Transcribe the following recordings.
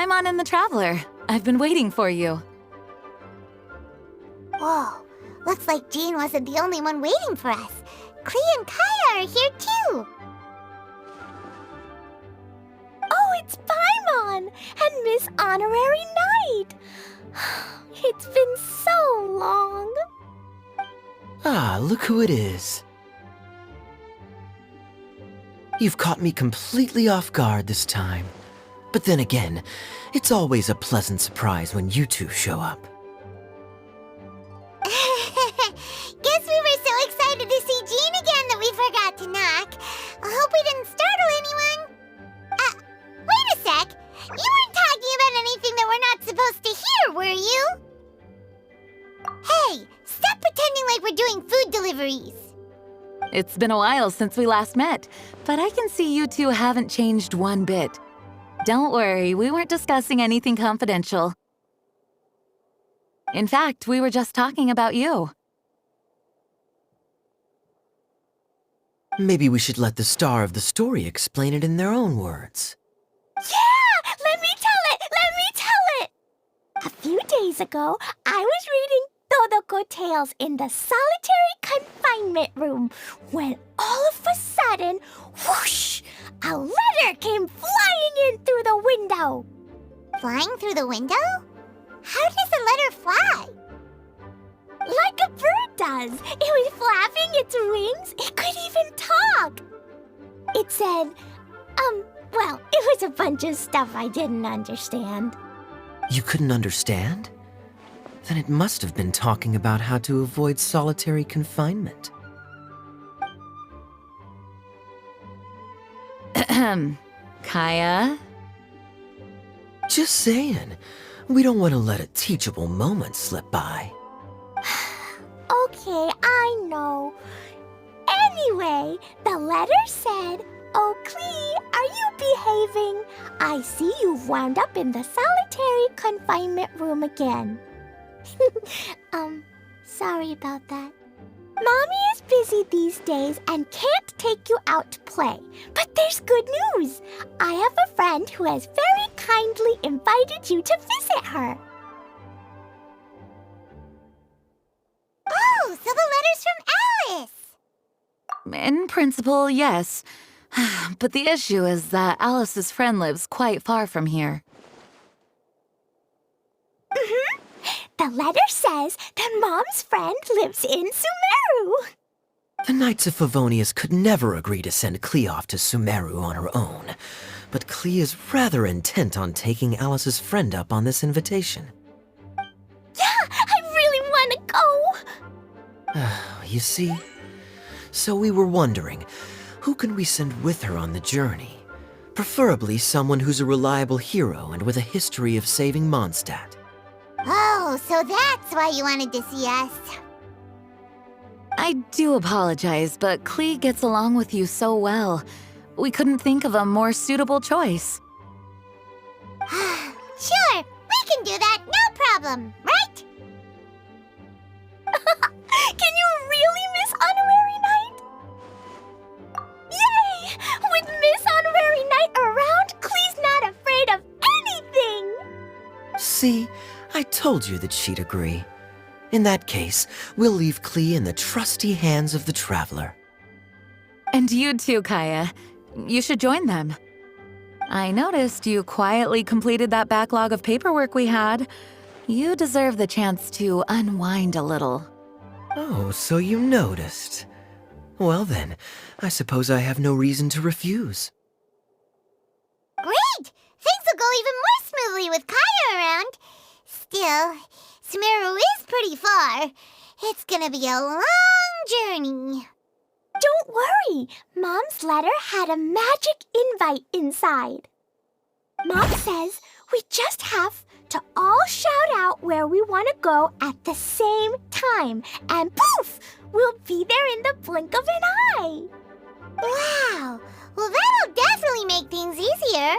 Paimon and the Traveler. I've been waiting for you. Whoa, looks like Jean wasn't the only one waiting for us. Klee and Kaya are here too. Oh, it's Paimon and Miss Honorary Knight. It's been so long. Ah, look who it is. You've caught me completely off guard this time. But then again, it's always a pleasant surprise when you two show up. Guess we were so excited to see Jean again that we forgot to knock. I hope we didn't startle anyone. Wait a sec. You weren't talking about anything that we're not supposed to hear, were you? Hey, stop pretending like we're doing food deliveries. It's been a while since we last met, but I can see you two haven't changed one bit. Don't worry, we weren't discussing anything confidential. In fact, we were just talking about you. Maybe we should let the star of the story explain it in their own words. Yeah! Let me tell it! Let me tell it! A few days ago, I was reading Todoko Tales in the solitary confinement room when all of a sudden, whoosh! A letter came flying in through the window. Flying through the window? How does a letter fly? Like a bird does. It was flapping its wings. It could even talk. It said, well, it was a bunch of stuff I didn't understand. You couldn't understand? Then it must have been talking about how to avoid solitary confinement. Kaya? Just saying. We don't want to let a teachable moment slip by. Okay, I know. Anyway, the letter said, "Oh, Klee, are you behaving? I see you've wound up in the solitary confinement room again." Sorry about that. Mommy is busy these days and can't take you out to play. But there's good news. I have a friend who has very kindly invited you to visit her. Oh, so the letter's from Alice. In principle, yes. But the issue is that Alice's friend lives quite far from here. The letter says that Mom's friend lives in Sumeru. The Knights of Favonius could never agree to send Klee off to Sumeru on her own, but Klee is rather intent on taking Alice's friend up on this invitation. Yeah, I really want to go. You see? So we were wondering, who can we send with her on the journey? Preferably someone who's a reliable hero and with a history of saving Mondstadt. Oh, so that's why you wanted to see us. I do apologize, but Klee gets along with you so well. We couldn't think of a more suitable choice. Sure, we can do that, no problem, right? Can you really, Miss Honorary Knight? Yay! With Miss Honorary Knight around, Klee's not afraid of anything! See? I told you that she'd agree. In that case, we'll leave Klee in the trusty hands of the Traveler. And you too, Kaya. You should join them. I noticed you quietly completed that backlog of paperwork we had. You deserve the chance to unwind a little. Oh, so you noticed. Well then, I suppose I have no reason to refuse. Great! Things will go even more smoothly with Kaya around. Still, Sumeru is pretty far. It's gonna be a long journey. Don't worry, Mom's letter had a magic invite inside. Mom says we just have to all shout out where we want to go at the same time, and poof, we'll be there in the blink of an eye. Wow, well that'll definitely make things easier.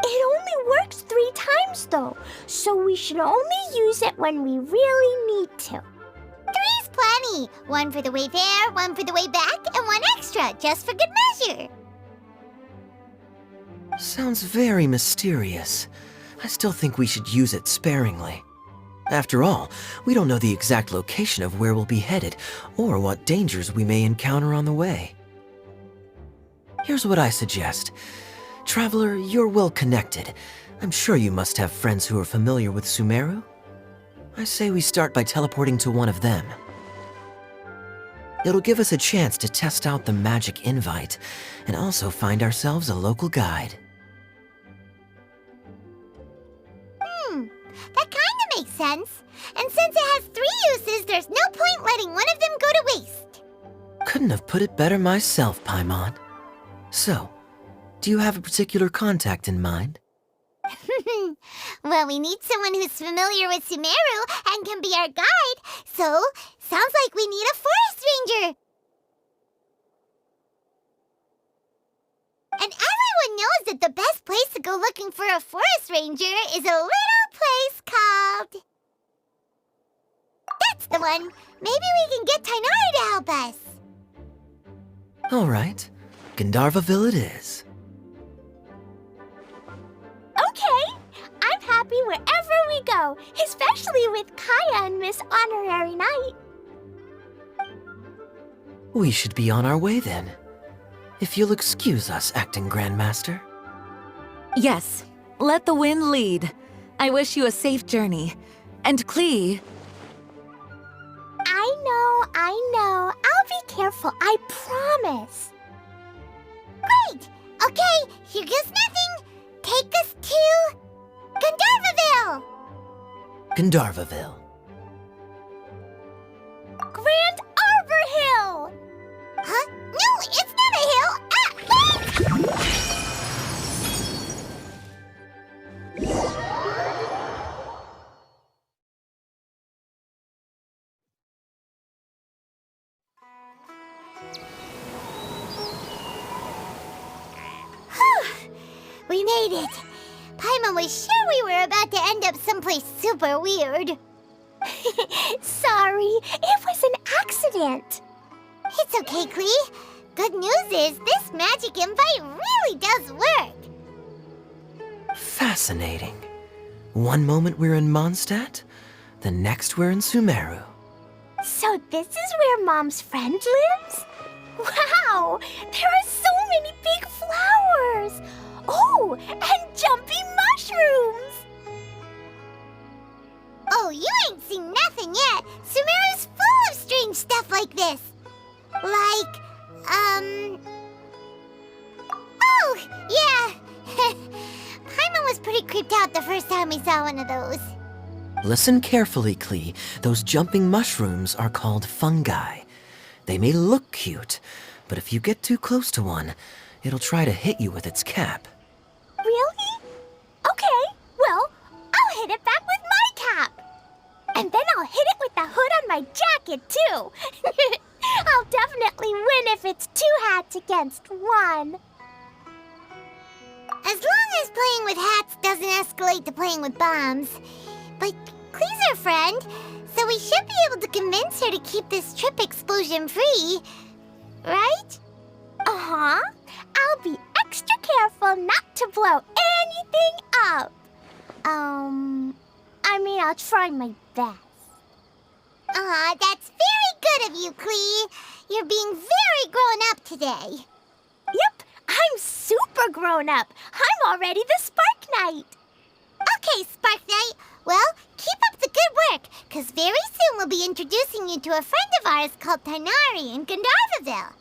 It only works 3 times though, so we should only use it when we really need to. 3's plenty. 1 for the way there, 1 for the way back, and 1 extra, just for good measure. Sounds very mysterious. I still think we should use it sparingly. After all, we don't know the exact location of where we'll be headed or what dangers we may encounter on the way. Here's what I suggest. Traveler, you're well connected. I'm sure you must have friends who are familiar with Sumeru. I say we start by teleporting to one of them. It'll give us a chance to test out the magic invite and also find ourselves a local guide. That kinda makes sense. And since it has 3 uses, there's no point letting one of them go to waste. Couldn't have put it better myself, Paimon. So, do you have a particular contact in mind? Well, we need someone who's familiar with Sumeru and can be our guide, so sounds like we need a forest ranger. And everyone knows that the best place to go looking for a forest ranger is a little place called... That's the one! Maybe we can get Tainari to help us. All right, Gandharvaville it is. Okay, I'm happy wherever we go, especially with Kaya and Miss Honorary Knight. We should be on our way then. If you'll excuse us, Acting Grandmaster. Yes, let the wind lead. I wish you a safe journey. And Klee, I know. I'll be careful, I promise. Great! Okay, here goes nothing. Take us to... Gandharvaville! Gandharvaville. Grand Arbor Hill! Huh? No, it's not a hill! We made it! Paimon was sure we were about to end up someplace super weird. Sorry, it was an accident. It's okay, Klee. Good news is this magic invite really does work. Fascinating. One moment we're in Mondstadt, the next we're in Sumeru. So this is where Mom's friend lives? Wow, there are so many big flowers. Oh, and jumping mushrooms. Oh, you ain't seen nothing yet. Sumeru's full of strange stuff like this. Like, Oh, yeah. Paimon was pretty creeped out the first time we saw one of those. Listen carefully, Klee. Those jumping mushrooms are called fungi. They may look cute, but if you get too close to one, it'll try to hit you with its cap. Really? Okay, well, I'll hit it back with my cap. And then I'll hit it with the hood on my jacket, too. I'll definitely win if it's 2 hats against 1. As long as playing with hats doesn't escalate to playing with bombs. But Klee's our friend, so we should be able to convince her to keep this trip explosion-free. Right? Uh-huh. I'll be extra careful not to blow anything up. I'll try my best. Aw, that's very good of you, Klee. You're being very grown up today. Yep, I'm super grown up. I'm already the Spark Knight. Okay, Spark Knight. Well, keep up the good work, because very soon we'll be introducing you to a friend of ours called Tainari in Gandharvaville.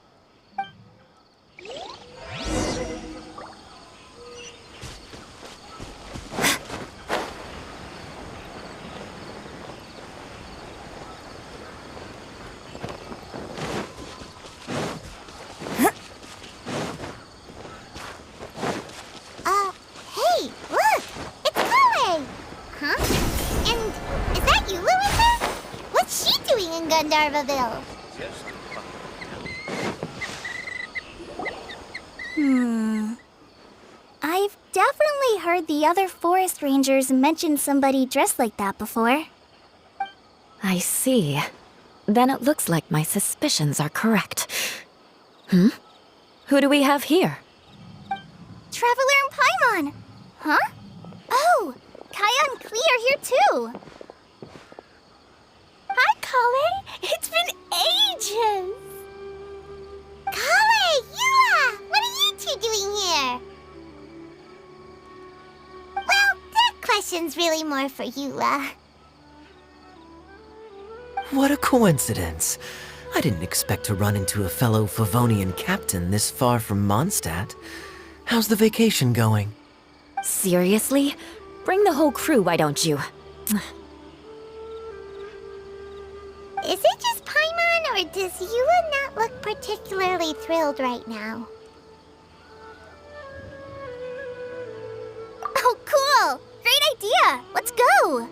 Hey, look! It's Kale! Huh? And is that Yula with her? What's she doing in Gandharvaville? I've definitely heard the other forest rangers mention somebody dressed like that before. I see. Then it looks like my suspicions are correct. Who do we have here? Traveler and Paimon! Huh? Oh, Kaya and Klee are here too. Hi, Kale. It's been ages. Kale, Eula, what are you two doing here? Well, that question's really more for Eula. What a coincidence. I didn't expect to run into a fellow Favonian captain this far from Mondstadt. How's the vacation going? Seriously? Bring the whole crew, why don't you? Is it just Paimon, or does Eula not look particularly thrilled right now? Oh, cool. Great idea. Let's go.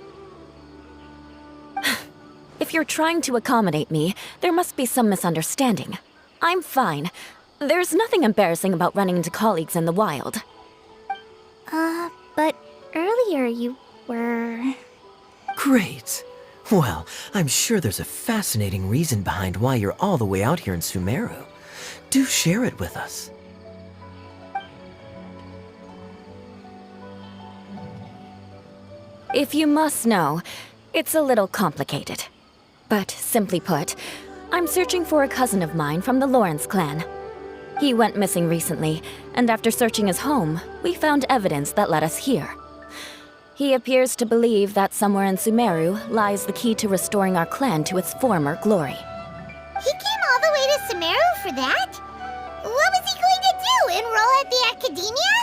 If you're trying to accommodate me, there must be some misunderstanding. I'm fine. There's nothing embarrassing about running into colleagues in the wild. But earlier you were... Great. Well, I'm sure there's a fascinating reason behind why you're all the way out here in Sumeru. Do share it with us. If you must know, it's a little complicated. But simply put, I'm searching for a cousin of mine from the Lawrence clan. He went missing recently, and after searching his home, we found evidence that led us here. He appears to believe that somewhere in Sumeru lies the key to restoring our clan to its former glory. He came all the way to Sumeru for that? What was he going to do, enroll at the academia?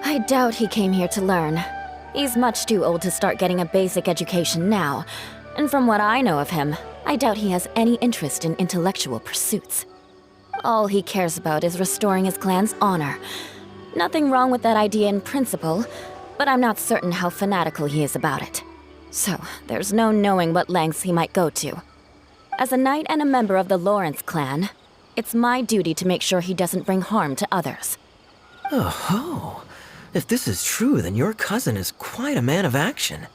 I doubt he came here to learn. He's much too old to start getting a basic education now, and from what I know of him, I doubt he has any interest in intellectual pursuits. All he cares about is restoring his clan's honor. Nothing wrong with that idea in principle, but I'm not certain how fanatical he is about it. So, there's no knowing what lengths he might go to. As a knight and a member of the Lawrence clan, it's my duty to make sure he doesn't bring harm to others. Oh-ho. If this is true, then your cousin is quite a man of action.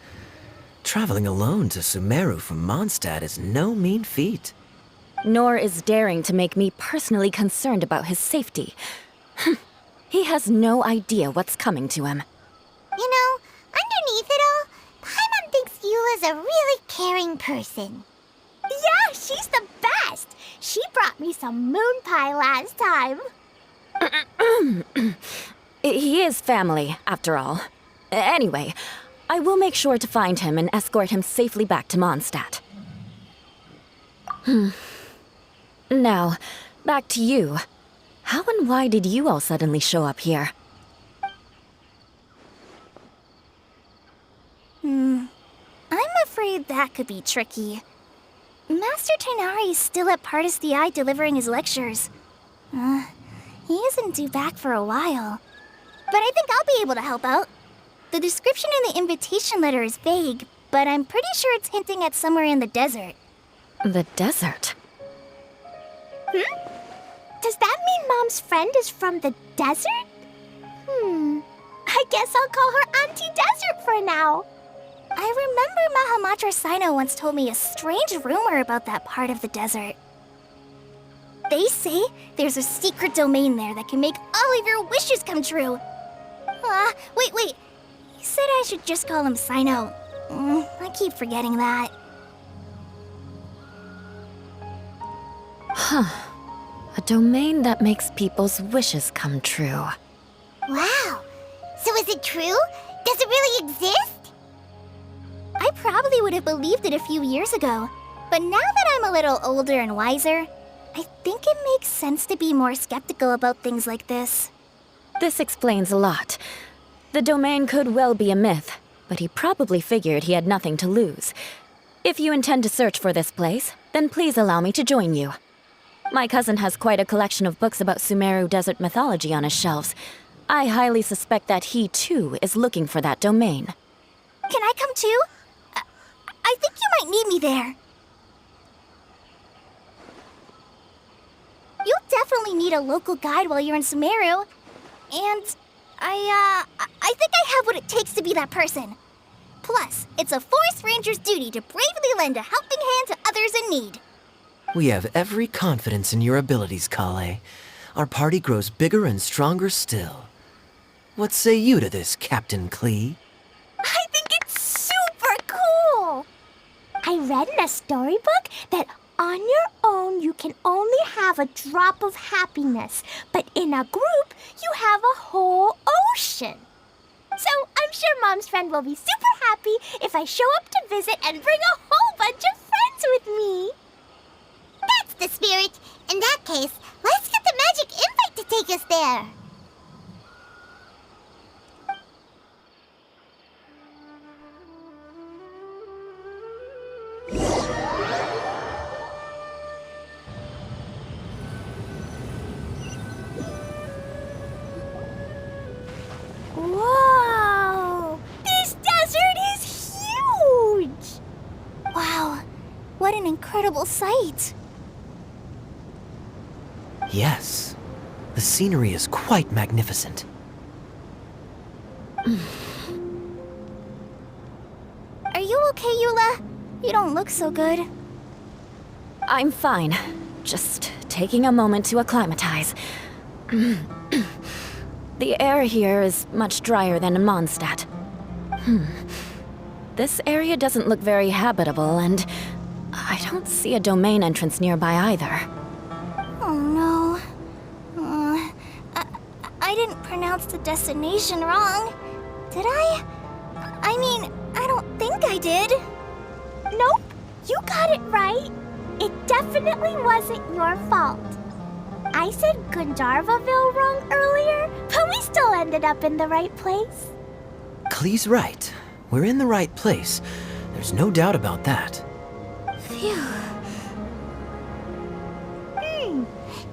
Traveling alone to Sumeru from Mondstadt is no mean feat. Nor is daring to make me personally concerned about his safety. He has no idea what's coming to him. You know, underneath it all, Paimon thinks Eula's a really caring person. Yeah, she's the best. She brought me some moon pie last time. He is family, after all. Anyway, I will make sure to find him and escort him safely back to Mondstadt. Now, back to you. How and why did you all suddenly show up here? I'm afraid that could be tricky. Master Tighnari is still at Pardis the Eye delivering his lectures. He isn't due back for a while. But I think I'll be able to help out. The description in the invitation letter is vague, but I'm pretty sure it's hinting at somewhere in the desert. The desert? Does that mean Mom's friend is from the desert? I guess I'll call her Auntie Desert for now. I remember Mahamatra Sino once told me a strange rumor about that part of the desert. They say there's a secret domain there that can make all of your wishes come true. Wait. He said I should just call him Sino. I keep forgetting that. A domain that makes people's wishes come true. Wow. So is it true? Does it really exist? I probably would have believed it a few years ago. But now that I'm a little older and wiser, I think it makes sense to be more skeptical about things like this. This explains a lot. The domain could well be a myth, but he probably figured he had nothing to lose. If you intend to search for this place, then please allow me to join you. My cousin has quite a collection of books about Sumeru desert mythology on his shelves. I highly suspect that he, too, is looking for that domain. Can I come too? I think you might need me there. You'll definitely need a local guide while you're in Sumeru. And I think I have what it takes to be that person. Plus, it's a forest ranger's duty to bravely lend a helping hand to others in need. We have every confidence in your abilities, Kale. Our party grows bigger and stronger still. What say you to this, Captain Klee? I think it's super cool! I read in a storybook that on your own you can only have a drop of happiness, but in a group you have a whole ocean. So I'm sure Mom's friend will be super happy if I show up to visit and bring a whole bunch of friends with me. That's the spirit. In that case, let's get the magic invite to take us there. Whoa! This desert is huge! Wow, what an incredible sight. Yes. The scenery is quite magnificent. Are you okay, Eula? You don't look so good. I'm fine. Just taking a moment to acclimatize. The air here is much drier than in Mondstadt. This area doesn't look very habitable, and I don't see a domain entrance nearby either. Oh no. I didn't pronounce the destination wrong. Did I? I mean, I don't think I did. Nope, you got it right. It definitely wasn't your fault. I said Gandharvaville wrong earlier, but we still ended up in the right place. Klee's right. We're in the right place. There's no doubt about that. Phew.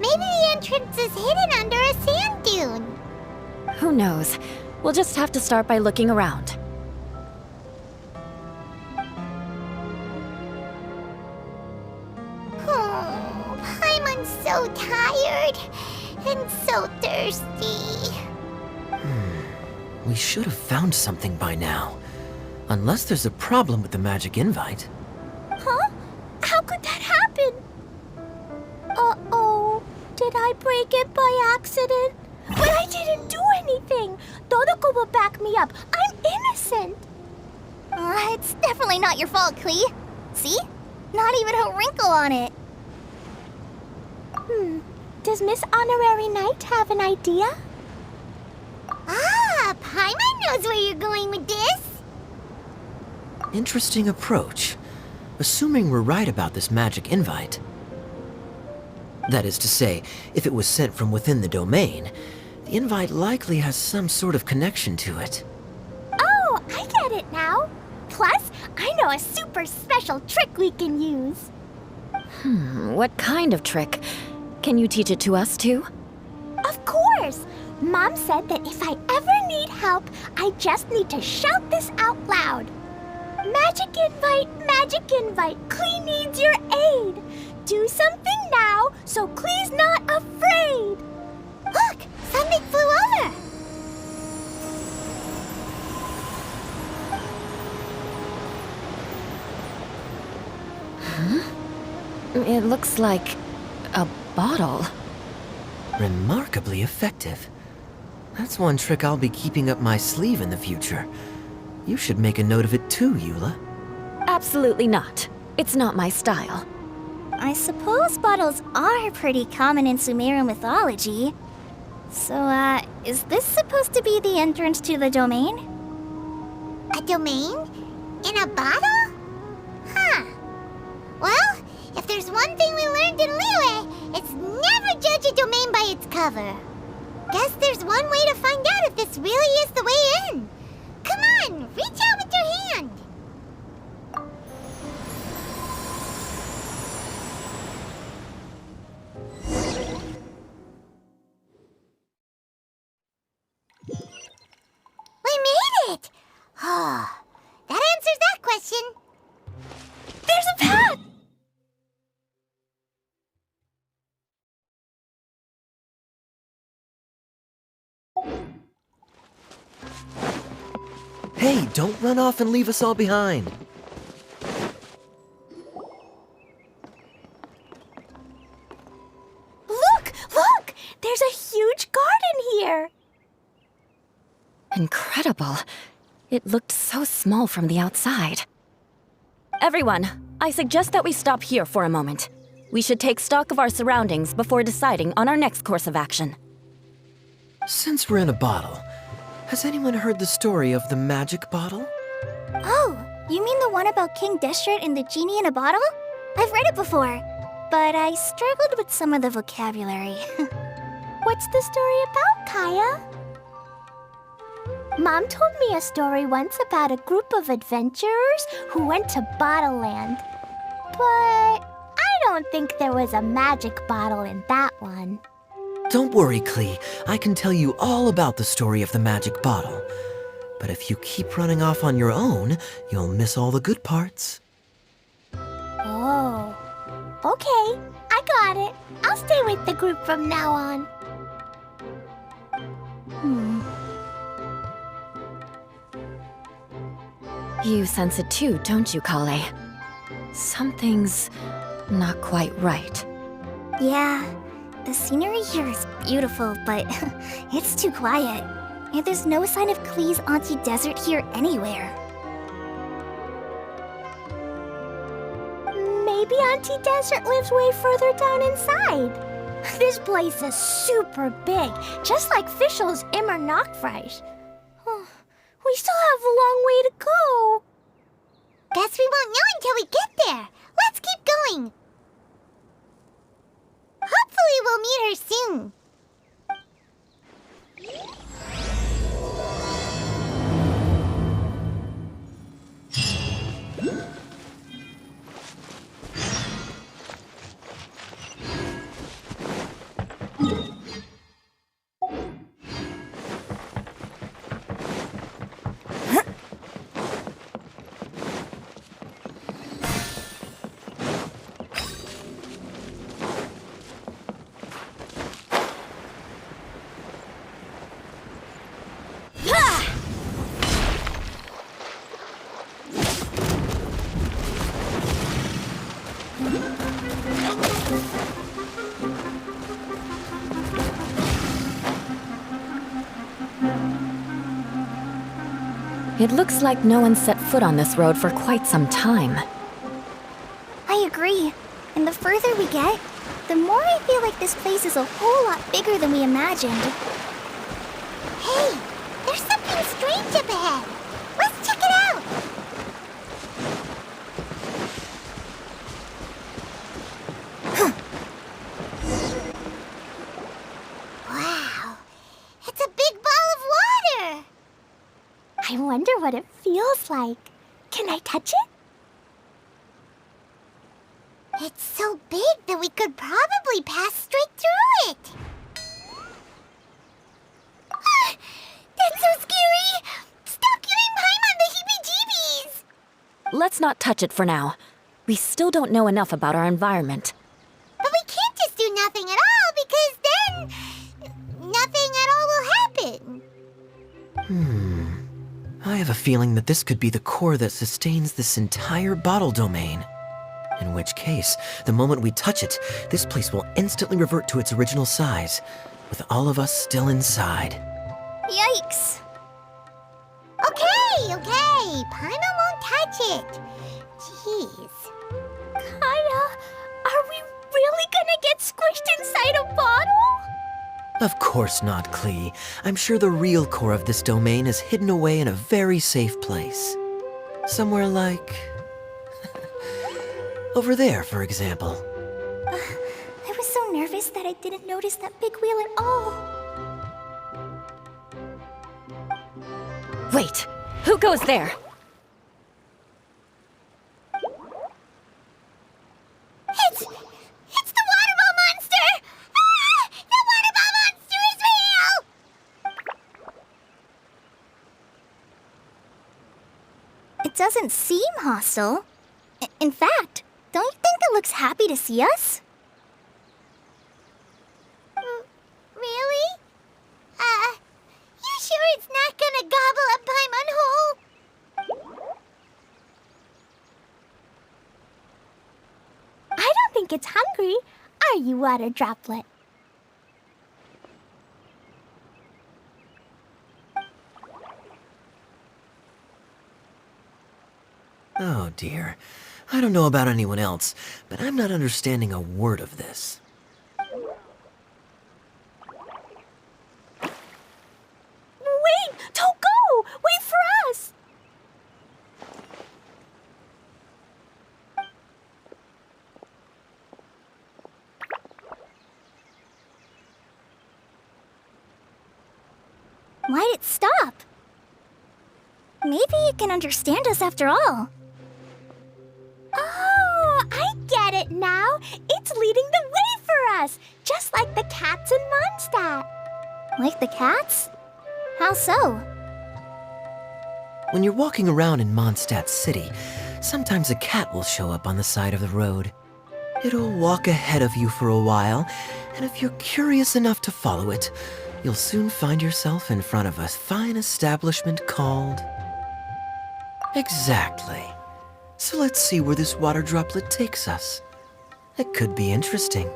Maybe the entrance is hidden under a sand dune. Who knows? We'll just have to start by looking around. Paimon's so tired and so thirsty. We should have found something by now. Unless there's a problem with the magic invite. Huh? How could that happen? Uh-oh. Did I break it by accident? But I didn't do anything. Todoko will back me up. I'm innocent. It's definitely not your fault, Klee. See? Not even a wrinkle on it. Does Miss Honorary Knight have an idea? Ah, Paimon knows where you're going with this. Interesting approach. Assuming we're right about this magic invite. That is to say, if it was sent from within the domain, the invite likely has some sort of connection to it. Oh, I get it now. Plus, I know a super special trick we can use. What kind of trick? Can you teach it to us too? Of course! Mom said that if I ever need help, I just need to shout this out loud. Magic invite, Klee needs your aid. Do something now so Klee's not afraid. Look, something flew over. It looks like a bottle. Remarkably effective. That's one trick I'll be keeping up my sleeve in the future. You should make a note of it too, Eula. Absolutely not. It's not my style. I suppose bottles are pretty common in Sumeru mythology. So, is this supposed to be the entrance to the domain? A domain? In a bottle? Huh. Well, if there's one thing we learned in Liyue, it's never judge a domain by its cover. Guess there's one way to find out if this really is the way in. Come on, reach out with your hand. We made it! Oh, that answers that question. There's a path! Hey, don't run off and leave us all behind. Look! There's a huge garden here! It looked so small from the outside. Everyone, I suggest that we stop here for a moment. We should take stock of our surroundings before deciding on our next course of action. Since we're in a bottle, has anyone heard the story of the magic bottle? Oh, you mean the one about King Destret and the genie in a bottle? I've read it before, but I struggled with some of the vocabulary. What's the story about, Kaya? Mom told me a story once about a group of adventurers who went to Bottle Land. But I don't think there was a magic bottle in that one. Don't worry, Klee. I can tell you all about the story of the magic bottle. But if you keep running off on your own, you'll miss all the good parts. Oh, okay. I got it. I'll stay with the group from now on. You sense it too, don't you, Kale? Something's not quite right. Yeah, the scenery here is beautiful, but it's too quiet. And there's no sign of Klee's Auntie Desert here anywhere. Maybe Auntie Desert lives way further down inside. This place is super big, just like Fischl's Immer Nachtreich. We still have a long way to go. Guess we won't know until we get there. Let's keep going. Hopefully we'll meet her soon. It looks like no one set foot on this road for quite some time. I agree. And the further we get, the more I feel like this place is a whole lot bigger than we imagined. Hey, there's something strange up ahead. Let's check it out. Wow, it's a big ball of water. I wonder what it feels like. Can I touch it? It's so big that we could probably pass straight through it. Ah, that's so scary! Stop giving Paimon the heebie-jeebies! Let's not touch it for now. We still don't know enough about our environment. But we can't just do nothing at all, because then nothing at all will happen. I have a feeling that this could be the core that sustains this entire bottle domain. In which case, the moment we touch it, this place will instantly revert to its original size, with all of us still inside. Yikes! Okay. Paimon won't touch it. Jeez. Kaya, are we really gonna get squished inside a bottle? Of course not, Klee. I'm sure the real core of this domain is hidden away in a very safe place. Somewhere like... over there, for example. I was so nervous that I didn't notice that big wheel at all. Wait, who goes there? It's the water ball monster! Ah! The water ball monster is real! It doesn't seem hostile. In fact, don't you think it looks happy to see us? Really? You sure it's not gonna gobble up Paimon whole? I don't think it's hungry. Are you, Water Droplet? Oh dear. I don't know about anyone else, but I'm not understanding a word of this. Wait! Don't go! Wait for us! Why'd it stop? Maybe it can understand us after all. Oh, I get it now. It's leading the way for us, just like the cats in Mondstadt. Like the cats? How so? When you're walking around in Mondstadt City, sometimes a cat will show up on the side of the road. It'll walk ahead of you for a while, and if you're curious enough to follow it, you'll soon find yourself in front of a fine establishment called... Exactly. So let's see where this water droplet takes us. It could be interesting.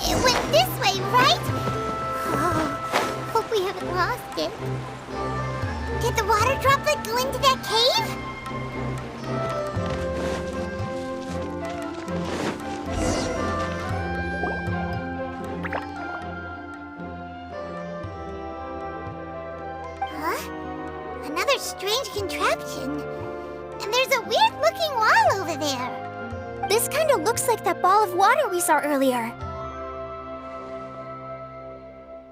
It went this way, right? Oh, hope we haven't lost it. Did the water droplet go into that cave? Huh? Another strange contraption. And there's a weird-looking wall over there. This kind of looks like that ball of water we saw earlier.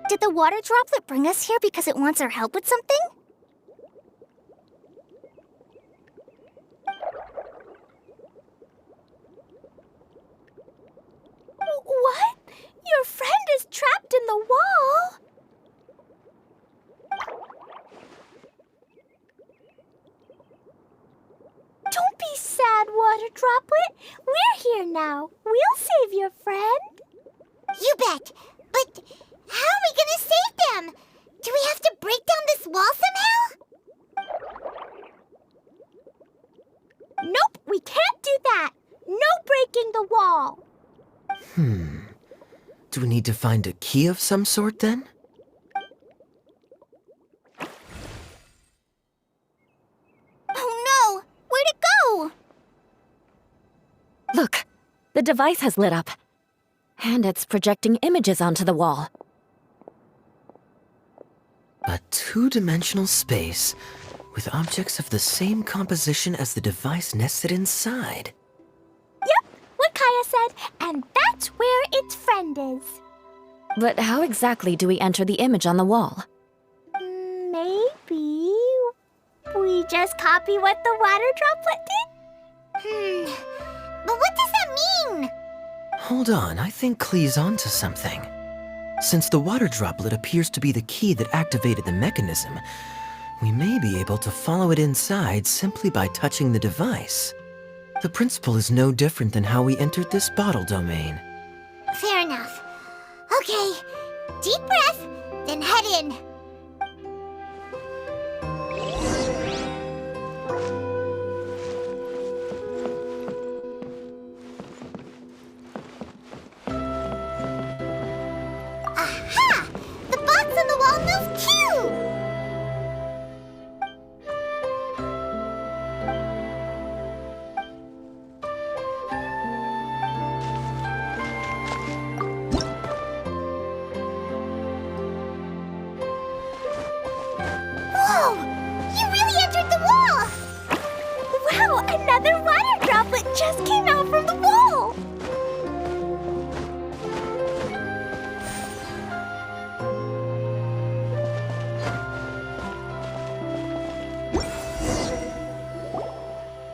Did the water droplet bring us here because it wants our help with something? What? Your friend is trapped in the wall? Don't be sad, water droplet. We're here now. We'll save your friend. You bet. But how are we gonna save them? Do we have to break down this wall somehow? Nope, we can't do that. No breaking the wall. Do we need to find a key of some sort then? Oh no! Where'd it go? Look, the device has lit up. And it's projecting images onto the wall. A two-dimensional space with objects of the same composition as the device nested inside. Yep, what Kaya said, and that's where its friend is. But how exactly do we enter the image on the wall? Maybe we just copy what the water droplet did? But what does that mean? Hold on, I think Klee's onto something. Since the water droplet appears to be the key that activated the mechanism, we may be able to follow it inside simply by touching the device. The principle is no different than how we entered this bottle domain. Fair enough. Okay, deep breath, then head in. Aha! The box on the wall moved too! Whoa! You really entered the wall! Wow, another water droplet just came out from the wall!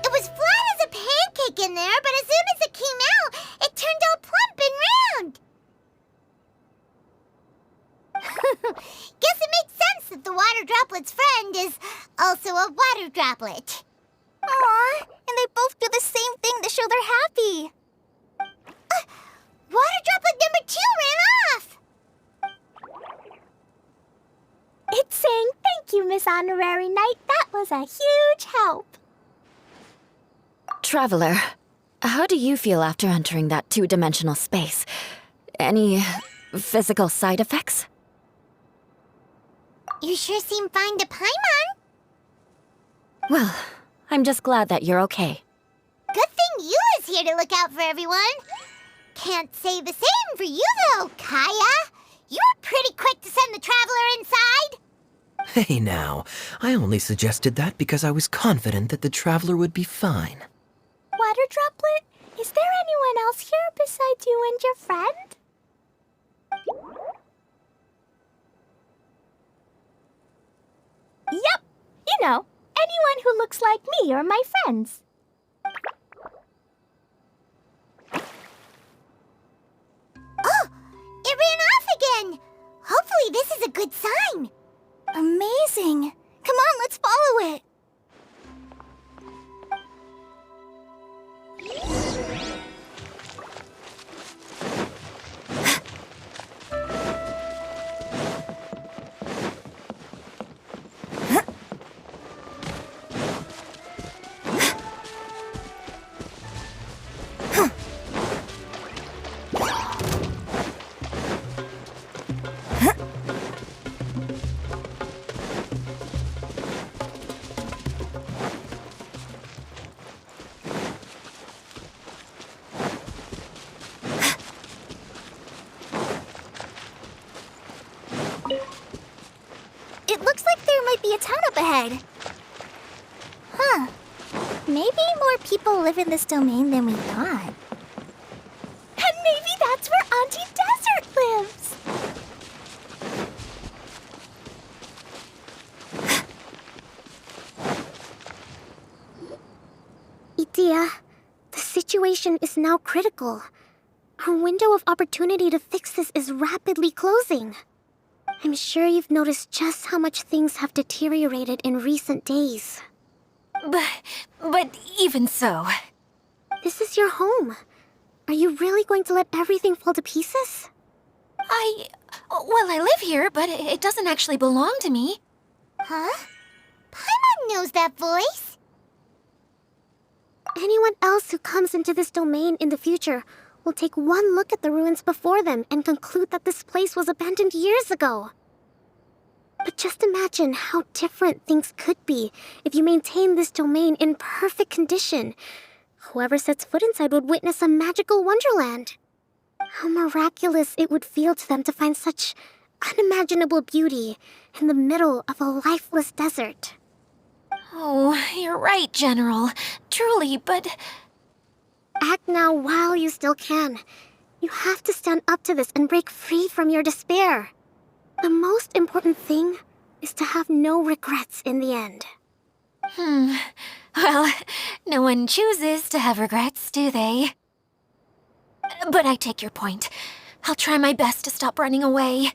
It was flat as a pancake in there, but as soon as it came out, it turned all plump and round. Guess it makes sense that the water droplet's friend is also a water droplet. Aw, and they both do the same thing to show they're happy. Water droplet number 2 ran off. It's saying thank you, Miss Honorary Knight. That was a huge help. Traveler, how do you feel after entering that two-dimensional space? Any physical side effects? You sure seem fine to Paimon. Well, I'm just glad that you're okay. Good thing Eula's here to look out for everyone. Can't say the same for you, though, Kaya. You were pretty quick to send the Traveler inside. Hey now, I only suggested that because I was confident that the Traveler would be fine. Water Droplet, is there anyone else here besides you and your friend? Yep, you know, anyone who looks like me or my friends. Oh, it ran off again. Hopefully this is a good sign. Amazing. Come on, let's follow it. It looks like there might be a town up ahead. Huh. Maybe more people live in this domain than we thought. And maybe that's where Auntie Desert lives. Itia, the situation is now critical. Our window of opportunity to fix this is rapidly closing. I'm sure you've noticed just how much things have deteriorated in recent days. But even so... This is your home. Are you really going to let everything fall to pieces? Well, I live here, but it doesn't actually belong to me. Huh? Paimon knows that voice. Anyone else who comes into this domain in the future will take one look at the ruins before them and conclude that this place was abandoned years ago. But just imagine how different things could be if you maintain this domain in perfect condition. Whoever sets foot inside would witness a magical wonderland. How miraculous it would feel to them to find such unimaginable beauty in the middle of a lifeless desert. Oh, you're right, General. Truly, but... Act now while you still can. You have to stand up to this and break free from your despair. The most important thing is to have no regrets in the end. Well, no one chooses to have regrets, do they? But I take your point. I'll try my best to stop running away.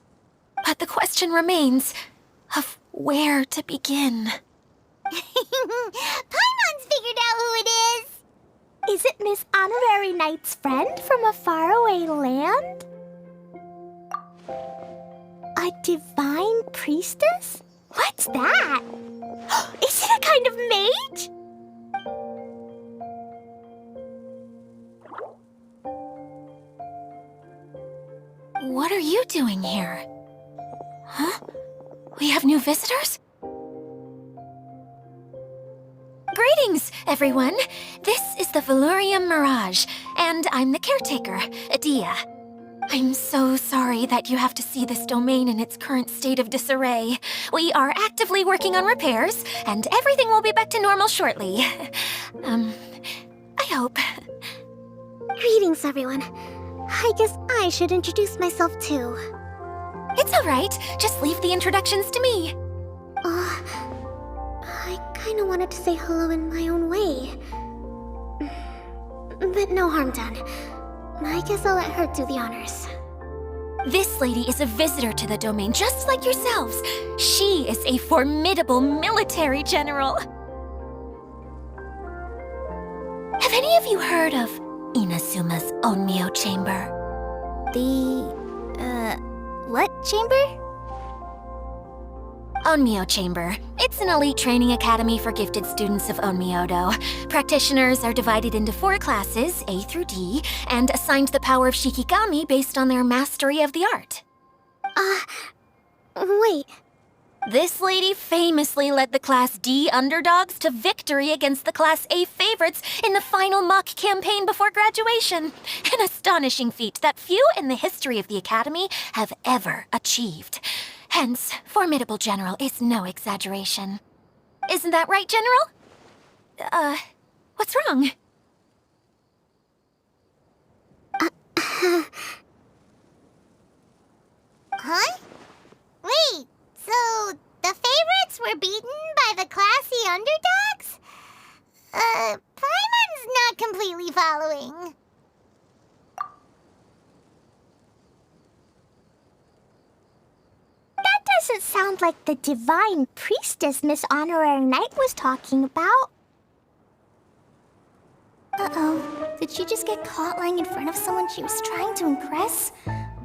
But the question remains of where to begin. Paimon's figured out who it is. Is it Miss Honorary Knight's friend from a faraway land? A divine priestess? What's that? Is it a kind of mage? What are you doing here? Huh? We have new visitors? Greetings, everyone! This is the Valurium Mirage, and I'm the caretaker, Adia. I'm so sorry that you have to see this domain in its current state of disarray. We are actively working on repairs, and everything will be back to normal shortly. I hope. Greetings, everyone. I guess I should introduce myself too. It's all right. Just leave the introductions to me. I kinda wanted to say hello in my own way. But no harm done. I guess I'll let her do the honors. This lady is a visitor to the domain, just like yourselves. She is a formidable military general. Have any of you heard of Inasuma's Onmyo Chamber? What chamber? Onmyo Chamber. It's an elite training academy for gifted students of Onmyodo. Practitioners are divided into 4 classes, A through D, and assigned the power of Shikigami based on their mastery of the art. Wait. This lady famously led the Class D underdogs to victory against the Class A favorites in the final mock campaign before graduation. An astonishing feat that few in the history of the Academy have ever achieved. Hence, formidable general is no exaggeration. Isn't that right, General? What's wrong? Huh? Wait, so the favorites were beaten by the classy underdogs? Paimon's not completely following. That doesn't sound like the divine priestess Miss Honorary Knight was talking about. Uh-oh. Did she just get caught lying in front of someone she was trying to impress?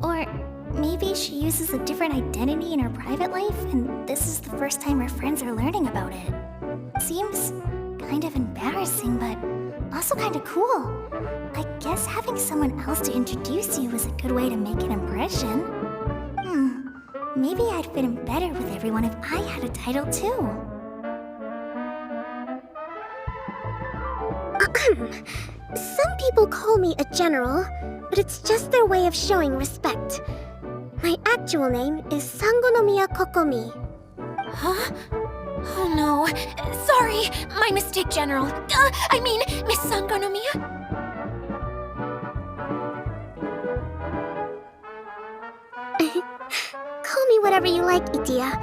Or maybe she uses a different identity in her private life, and this is the first time her friends are learning about it. Seems kind of embarrassing, but also kind of cool. I guess having someone else to introduce you is a good way to make an impression. Maybe I'd fit in better with everyone if I had a title too. Some people call me a general, but it's just their way of showing respect. My actual name is Sangonomiya Kokomi. Huh? Oh no. Sorry, my mistake, General. I mean, Miss Sangonomiya. Call me whatever you like, Itia.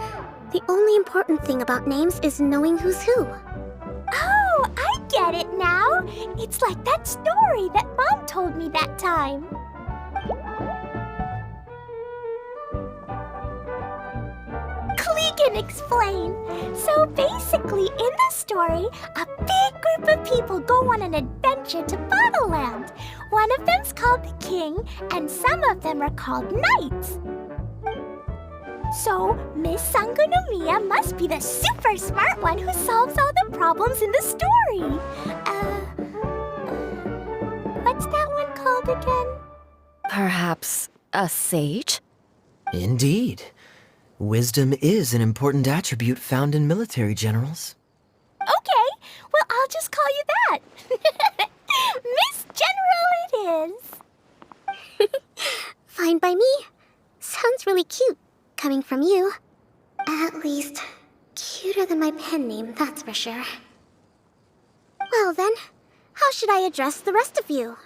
The only important thing about names is knowing who's who. Oh, I get it now. It's like that story that Mom told me that time. Klee can explain. So basically, in the story, a big group of people go on an adventure to Bottleland. One of them's called the King, and some of them are called Knights. So, Miss Sangonomiya must be the super smart one who solves all the problems in the story. What's that one called again? Perhaps a sage? Indeed. Wisdom is an important attribute found in military generals. Okay, well, I'll just call you that. Miss General it is. Fine by me. Sounds really cute, coming from you. At least, cuter than my pen name, that's for sure. Well then, how should I address the rest of you?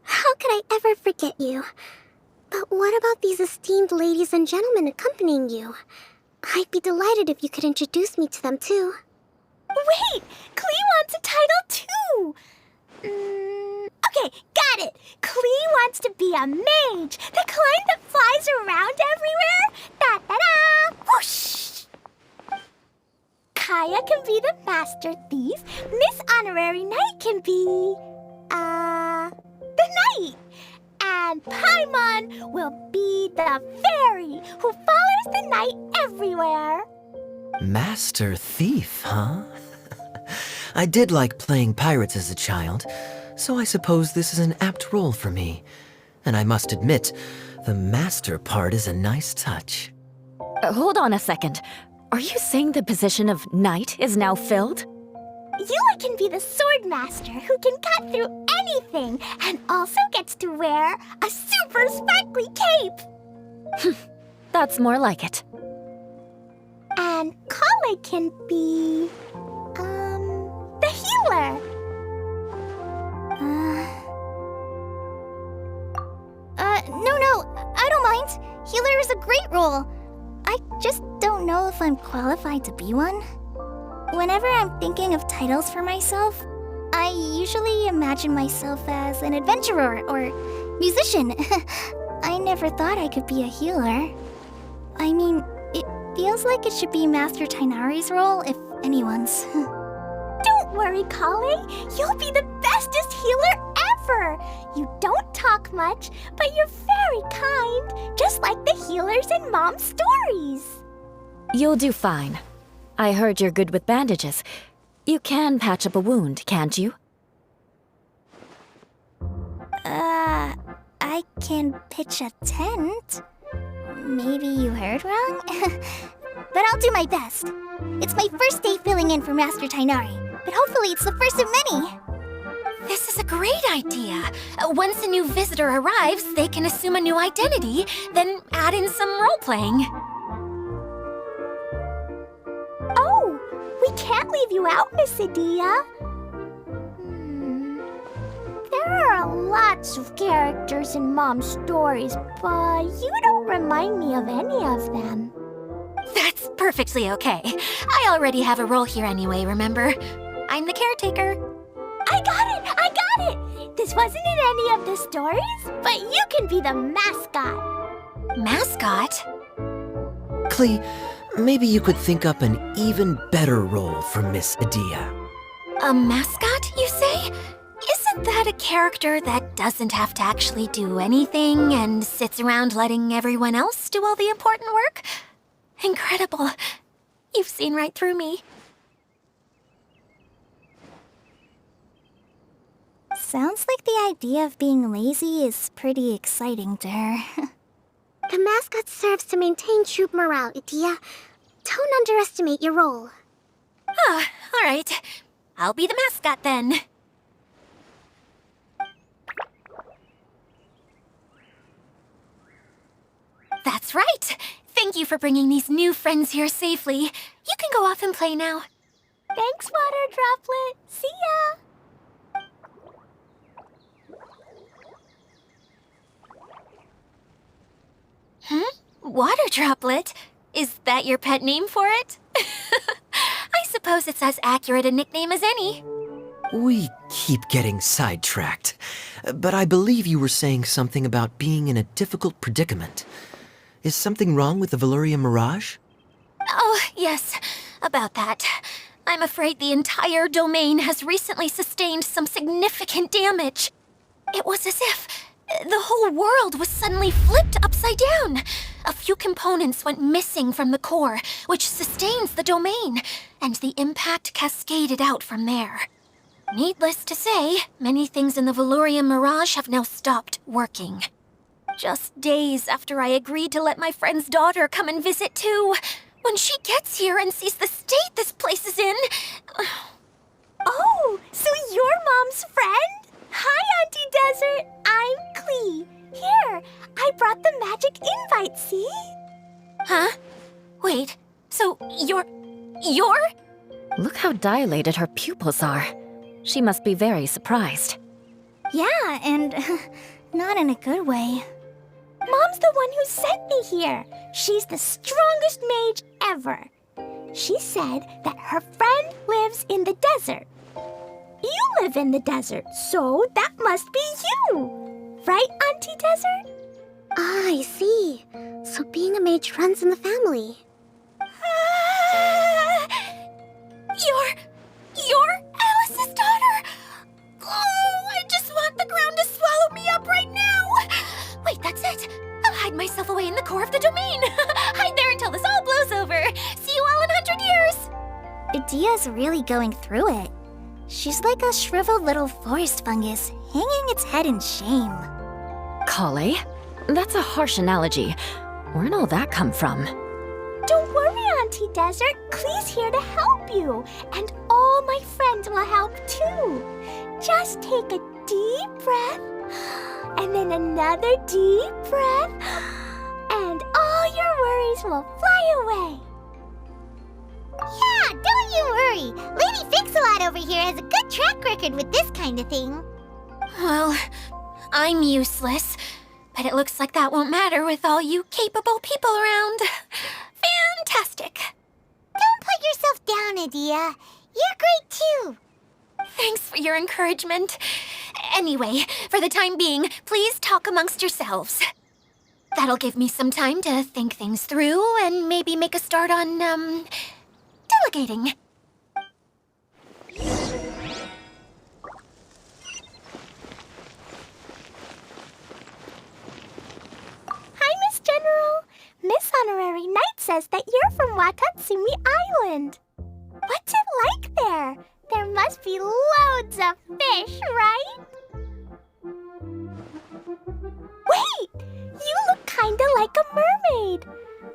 How could I ever forget you? But what about these esteemed ladies and gentlemen accompanying you? I'd be delighted if you could introduce me to them too. Wait, Klee wants a title too. Okay, got it. Klee wants to be a mage, the kind that flies around everywhere. Da-da-da! Whoosh! Kaya can be the master thief. Miss Honorary Knight can be, the knight. And Paimon will be the fairy who follows the knight everywhere. Master Thief, huh? I did like playing pirates as a child, so I suppose this is an apt role for me. And I must admit, the master part is a nice touch. Hold on a second. Are you saying the position of knight is now filled? Yula can be the sword master who can cut through anything and also gets to wear a super sparkly cape. That's more like it. And Kale can be, the healer. No, I don't mind. Healer is a great role. I just don't know if I'm qualified to be one. Whenever I'm thinking of titles for myself, I usually imagine myself as an adventurer or musician. I never thought I could be a healer. I mean, it feels like it should be Master Tainari's role, if anyone's. Don't worry, Kale. You'll be the bestest healer ever. You don't talk much, but you're very kind, just like the healers in Mom's stories. You'll do fine. I heard you're good with bandages. You can patch up a wound, can't you? I can pitch a tent. Maybe you heard wrong? But I'll do my best. It's my first day filling in for Master Tainari, but hopefully it's the first of many. This is a great idea. Once a new visitor arrives, they can assume a new identity, then add in some role-playing. Oh, we can't leave you out, Miss Adia. There are lots of characters in Mom's stories, but you don't remind me of any of them. That's perfectly okay. I already have a role here anyway, remember? I'm the caretaker. I got it! This wasn't in any of the stories, but you can be the mascot. Mascot? Klee, maybe you could think up an even better role for Miss Adia. A mascot, you say? Isn't that a character that doesn't have to actually do anything and sits around letting everyone else do all the important work? Incredible. You've seen right through me. Sounds like the idea of being lazy is pretty exciting to her. The mascot serves to maintain troop morale, Adia. Don't underestimate your role. Ah, all right. I'll be the mascot then. That's right. Thank you for bringing these new friends here safely. You can go off and play now. Thanks, Water Droplet. See ya! Water Droplet? Is that your pet name for it? I suppose it's as accurate a nickname as any. We keep getting sidetracked, but I believe you were saying something about being in a difficult predicament. Is something wrong with the Veluria Mirage? Oh, yes, about that. I'm afraid the entire domain has recently sustained some significant damage. It was as if the whole world was suddenly flipped upside down. A few components went missing from the core, which sustains the domain, and the impact cascaded out from there. Needless to say, many things in the Veluria Mirage have now stopped working. Just days after I agreed to let my friend's daughter come and visit too. When she gets here and sees the state this place is in... Oh, so you're Mom's friend? Hi, Auntie Desert. I'm Klee. Here, I brought the magic invite, see? Huh? Wait, so you're... Look how dilated her pupils are. She must be very surprised. Yeah, and not in a good way. Mom's the one who sent me here. She's the strongest mage ever. She said that her friend lives in the desert. You live in the desert, so that must be you. Right, Auntie Desert? Ah, I see. So being a mage runs in the family. You're Alice's daughter? Oh, I just want the ground to swallow me up right now. Wait, that's it. I'll hide myself away in the core of the domain. Hide there until this all blows over. See you all in 100 years. Adia's really going through it. She's like a shriveled little forest fungus, hanging its head in shame. Kale? That's a harsh analogy. Where'd all that come from? Don't worry, Auntie Desert. Klee's here to help you. And all my friends will help too. Just take a deep breath, and then another deep breath, and all your worries will fly away. Yeah, don't you worry. Lady Fix-A-Lot over here has a good track record with this kind of thing. Well, I'm useless, but it looks like that won't matter with all you capable people around. Fantastic. Don't put yourself down, Adia. You're great too. Thanks for your encouragement. Anyway, for the time being, please talk amongst yourselves. That'll give me some time to think things through and maybe make a start on, delegating. Watatsumi Island. What's it like there? There must be loads of fish, right? Wait! You look kinda like a mermaid.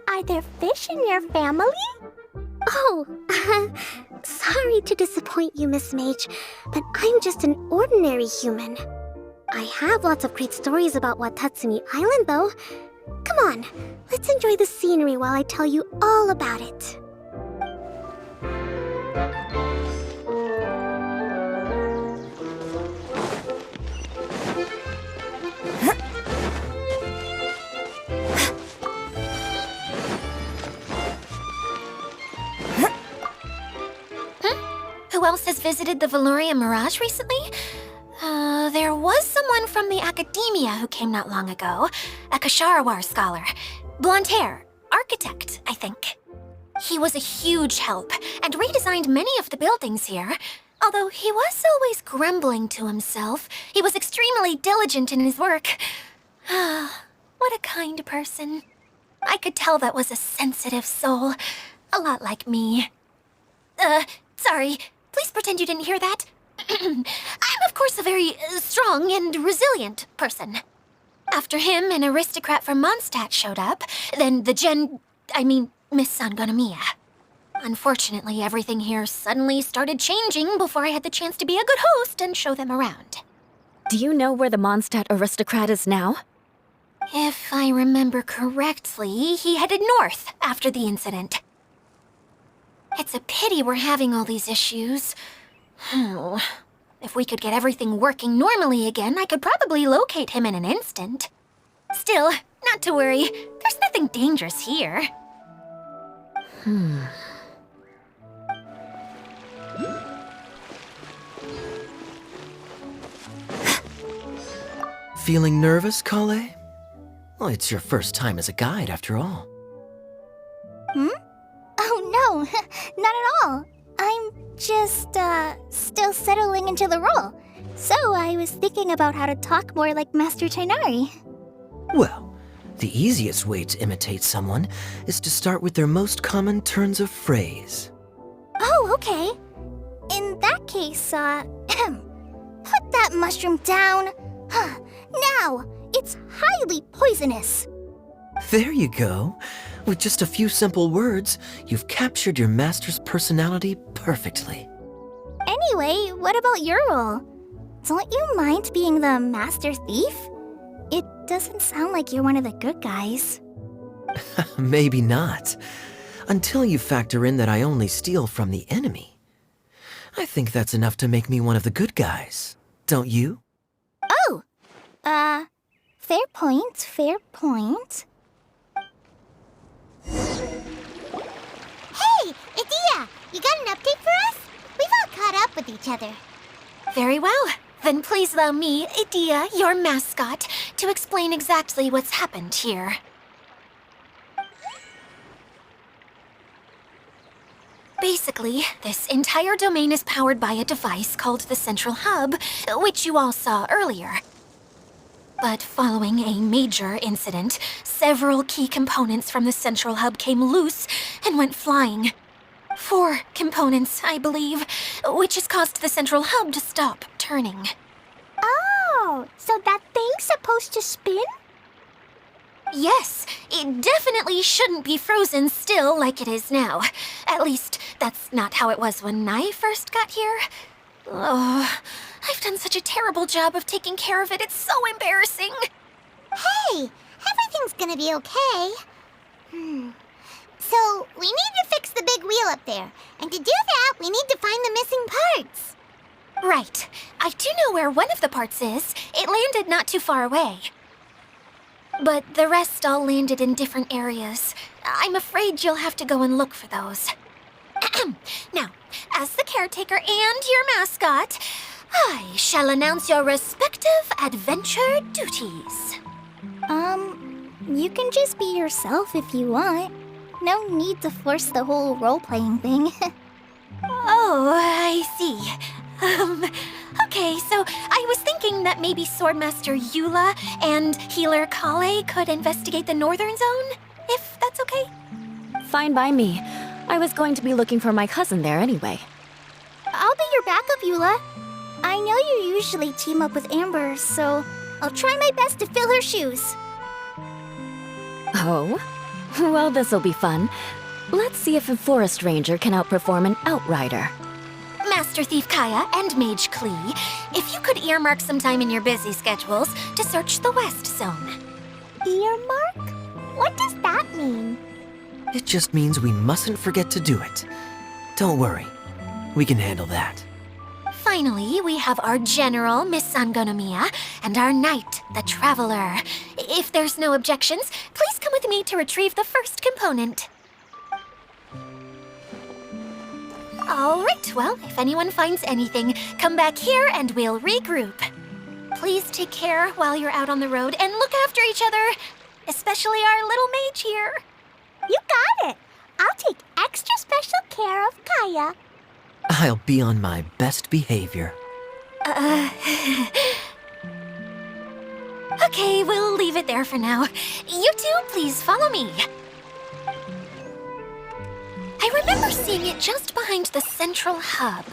Are there fish in your family? Oh, sorry to disappoint you, Miss Mage, but I'm just an ordinary human. I have lots of great stories about Watatsumi Island, though. Come on, let's enjoy the scenery while I tell you all about it. Who else has visited the Veloria Mirage recently? There was someone from the academia who came not long ago. A Kasharawar scholar. Blonde hair. Architect, I think. He was a huge help and redesigned many of the buildings here. Although he was always grumbling to himself, he was extremely diligent in his work. What a kind person. I could tell that was a sensitive soul. A lot like me. Sorry. Please pretend you didn't hear that. I'm, of course, a very strong and resilient person. After him, an aristocrat from Mondstadt showed up, then Miss Sangonomiya. Unfortunately, everything here suddenly started changing before I had the chance to be a good host and show them around. Do you know where the Mondstadt aristocrat is now? If I remember correctly, he headed north after the incident. It's a pity we're having all these issues. If we could get everything working normally again, I could probably locate him in an instant. Still, not to worry. There's nothing dangerous here. Feeling nervous, Kale? Well, it's your first time as a guide, after all. Oh no, not at all. I'm just, still settling into the role. So I was thinking about how to talk more like Master Tighnari. Well, the easiest way to imitate someone is to start with their most common turns of phrase. Oh, okay. In that case, put that mushroom down. Now, it's highly poisonous. There you go. With just a few simple words, you've captured your master's personality perfectly. Anyway, what about your role? Don't you mind being the master thief? It doesn't sound like you're one of the good guys. Maybe not. Until you factor in that I only steal from the enemy. I think that's enough to make me one of the good guys. Don't you? Oh! Fair point, fair point. Hey, Idia, you got an update for us? We've all caught up with each other. Very well. Then please allow me, Idia, your mascot, to explain exactly what's happened here. Basically, this entire domain is powered by a device called the Central Hub, which you all saw earlier. But following a major incident, several key components from the Central Hub came loose and went flying. 4 components, I believe, which has caused the Central Hub to stop turning. Oh, so that thing's supposed to spin? Yes, it definitely shouldn't be frozen still like it is now. At least, that's not how it was when I first got here. Oh, I've done such a terrible job of taking care of it, it's so embarrassing. Hey, everything's gonna be okay. So, we need to fix the big wheel up there. And to do that, we need to find the missing parts. Right. I do know where one of the parts is. It landed not too far away. But the rest all landed in different areas. I'm afraid you'll have to go and look for those. Now, as the caretaker and your mascot, I shall announce your respective adventure duties. You can just be yourself if you want. No need to force the whole role-playing thing. Oh, I see. Okay, so I was thinking that maybe Swordmaster Eula and Healer Kale could investigate the northern zone, if that's okay? Fine by me. I was going to be looking for my cousin there anyway. I'll be your backup, Eula. I know you usually team up with Amber, so I'll try my best to fill her shoes. Oh? Well, this'll be fun. Let's see if a forest ranger can outperform an outrider. Master Thief Kaya and Mage Klee, if you could earmark some time in your busy schedules to search the West Zone. Earmark? What does that mean? It just means we mustn't forget to do it. Don't worry. We can handle that. Finally, we have our General, Miss Sangonomiya, and our Knight, the Traveler. If there's no objections, please come with me to retrieve the first component. All right, well, if anyone finds anything, come back here and we'll regroup. Please take care while you're out on the road and look after each other, especially our little mage here. You got it! I'll take extra special care of Kaya. I'll be on my best behavior. Okay, we'll leave it there for now. You two, please follow me. I remember seeing it just behind the central hub.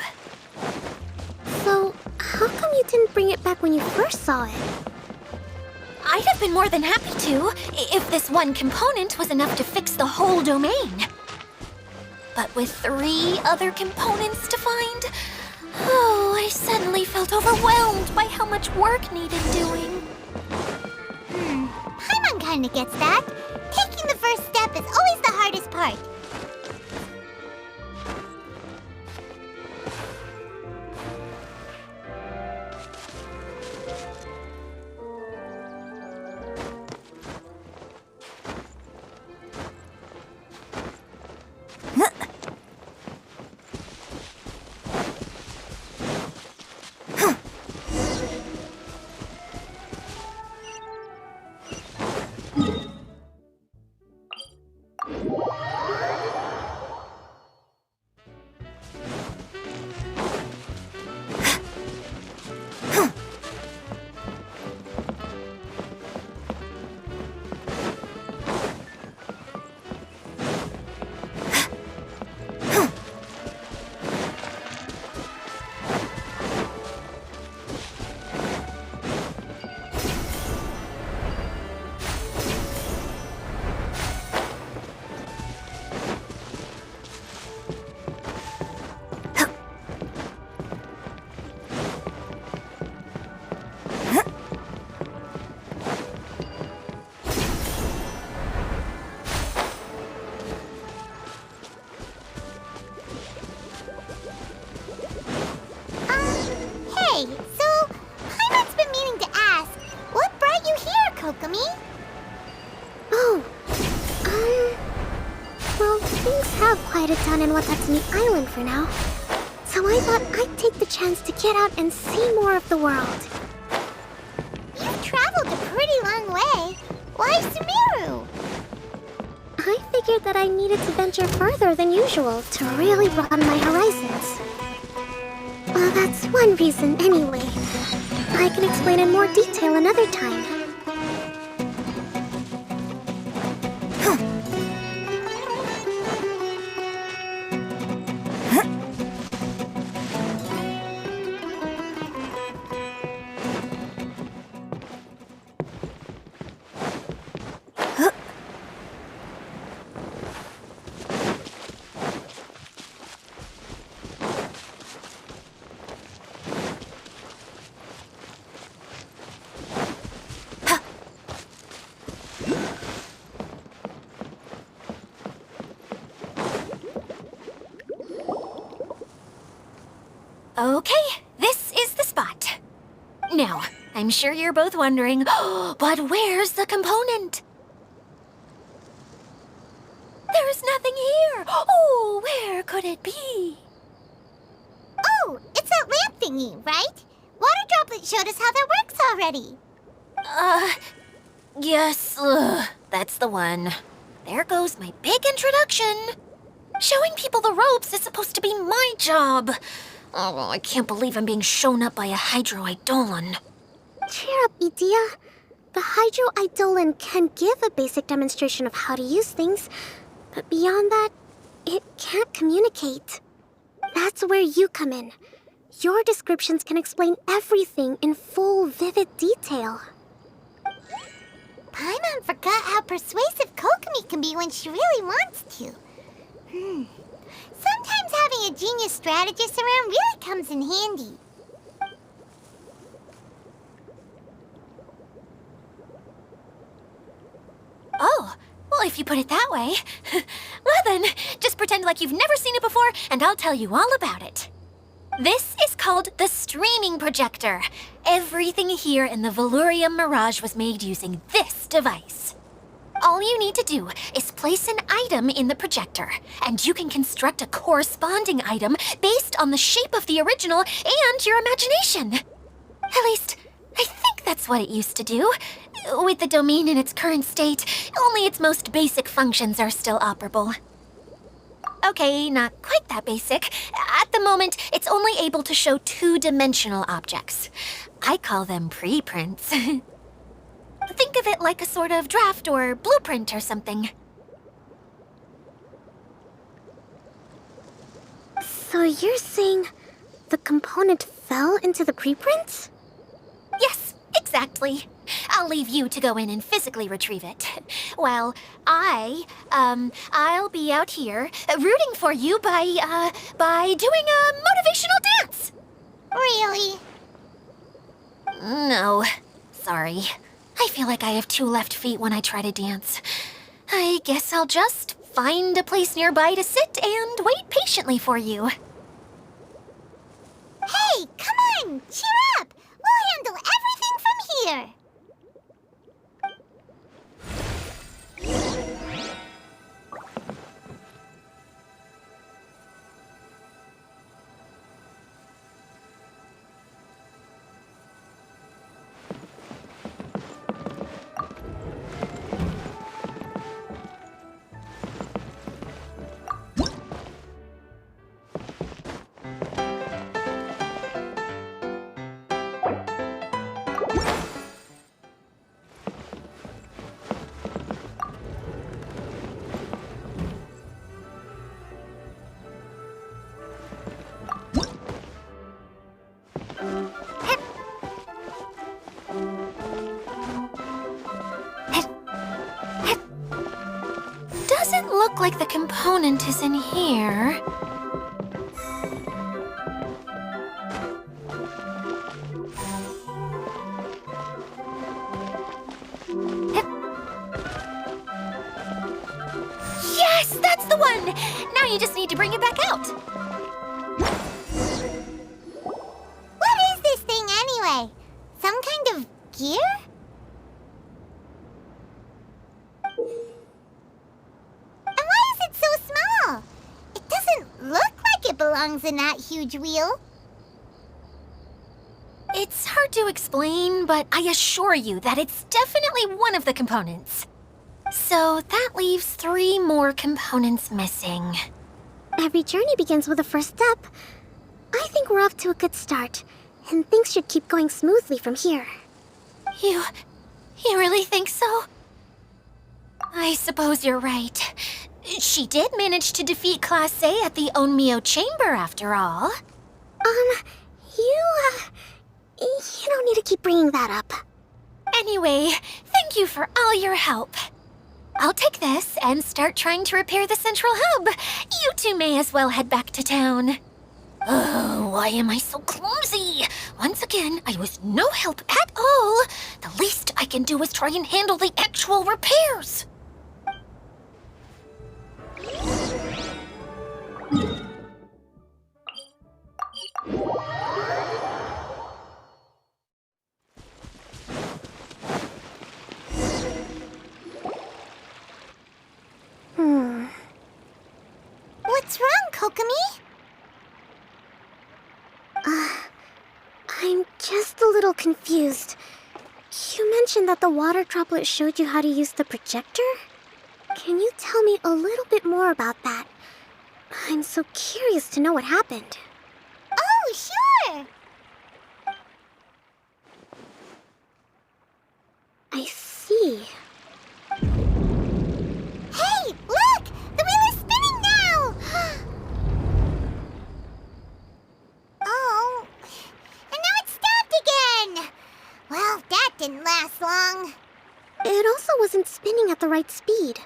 So, how come you didn't bring it back when you first saw it? I'd have been more than happy to, if this one component was enough to fix the whole domain. But with 3 other components to find, I suddenly felt overwhelmed by how much work needed doing. Paimon kinda gets that. Taking the first step is always the hardest part. Hey, so Paimon's been meaning to ask, what brought you here, Kokomi? Oh, well, things have quieted down in Watatsumi Island for now. So I thought I'd take the chance to get out and see more of the world. You've traveled a pretty long way. Why Sumeru? I figured that I needed to venture further than usual to really broaden my horizons. Well, that's one reason anyway. I can explain in more detail another time. Okay, this is the spot. Now, I'm sure you're both wondering, but where's the component? There's nothing here. Oh, where could it be? Oh, it's that lamp thingy, right? Water Droplet showed us how that works already. Yes, that's the one. There goes my big introduction. Showing people the ropes is supposed to be my job. Oh, I can't believe I'm being shown up by a Hydro Eidolon. Cheer up, Idia. The Hydro Eidolon can give a basic demonstration of how to use things, but beyond that, it can't communicate. That's where you come in. Your descriptions can explain everything in full, vivid detail. Paimon forgot how persuasive Kokomi can be when she really wants to. Sometimes having a genius strategist around really comes in handy. Oh, well, if you put it that way. Well then, just pretend like you've never seen it before, and I'll tell you all about it. This is called the streaming projector. Everything here in the Valurium Mirage was made using this device. All you need to do is place an item in the projector, and you can construct a corresponding item based on the shape of the original and your imagination. At least, I think that's what it used to do. With the domain in its current state, only its most basic functions are still operable. Okay, not quite that basic. At the moment, it's only able to show two-dimensional objects. I call them preprints. Think of it like a sort of draft or blueprint or something. So you're saying the component fell into the preprints? Yes, exactly. I'll leave you to go in and physically retrieve it. Well, I'll be out here rooting for you by doing a motivational dance. Really? No, sorry. I feel like I have two left feet when I try to dance. I guess I'll just find a place nearby to sit and wait patiently for you. Hey, come on! Cheer up! We'll handle everything from here! Doesn't look like the component is in here. Yes, that's the one! Now you just need to bring it back out. What is this thing anyway? Some kind of gear? And why is it so small? It doesn't look like it belongs in that huge wheel. It's hard to explain, but I assure you that it's definitely one of the components. So that leaves 3 more components missing. Every journey begins with a first step. I think we're off to a good start, and things should keep going smoothly from here. You really think so? I suppose you're right. She did manage to defeat Class A at the Onmyo Chamber, after all. You don't need to keep bringing that up. Anyway, thank you for all your help. I'll take this and start trying to repair the central hub. You two may as well head back to town. Oh, why am I so clumsy? Once again, I was no help at all. The least I can do is try and handle the actual repairs. What's wrong, Kokomi? I'm just a little confused. You mentioned that the water droplet showed you how to use the projector? Can you tell me a little bit more about that? I'm so curious to know what happened. Oh, sure! I see. Hey, look! The wheel is spinning now! wasn't spinning at the right speed.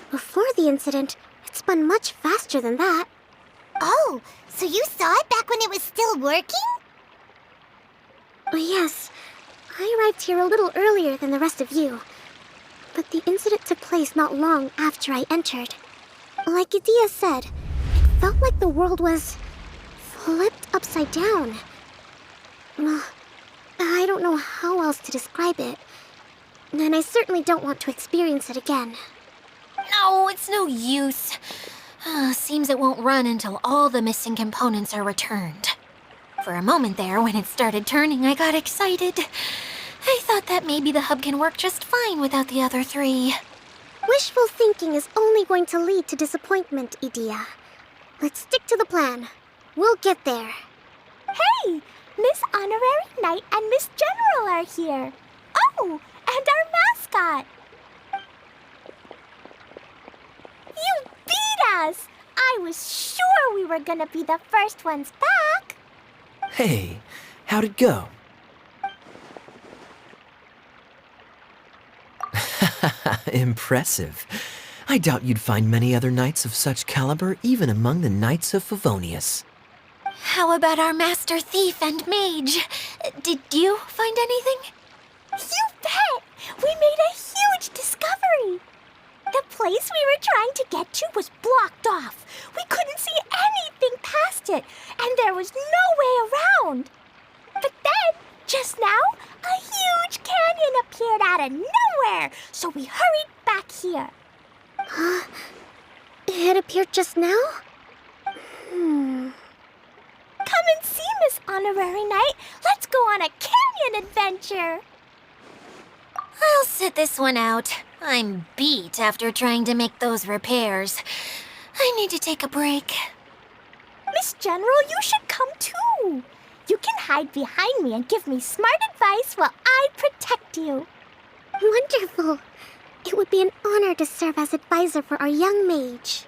Before the incident, it spun much faster than that. Oh, so you saw it back when it was still working? Yes, I arrived here a little earlier than the rest of you. But the incident took place not long after I entered. Like Idea said, it felt like the world was flipped upside down. I don't know how else to describe it. And I certainly don't want to experience it again. No, it's no use. Seems it won't run until all the missing components are returned. For a moment there, when it started turning, I got excited. I thought that maybe the hub can work just fine without the other three. Wishful thinking is only going to lead to disappointment, Idea. Let's stick to the plan. We'll get there. Hey! Miss Honorary Knight and Miss General are here. Oh, and our mascot. You beat us! I was sure we were gonna be the first ones back. Hey, how'd it go? Impressive. I doubt you'd find many other knights of such caliber even among the Knights of Favonius. How about our master thief and mage? Did you find anything? You bet! We made a huge discovery. The place we were trying to get to was blocked off. We couldn't see anything past it, and there was no way around. But then, just now, a huge canyon appeared out of nowhere, so we hurried back here. It appeared just now? Come and see, Miss Honorary Knight. Let's go on a canyon adventure. I'll sit this one out. I'm beat after trying to make those repairs. I need to take a break. Miss General, you should come too. You can hide behind me and give me smart advice while I protect you. Wonderful. It would be an honor to serve as advisor for our young mage.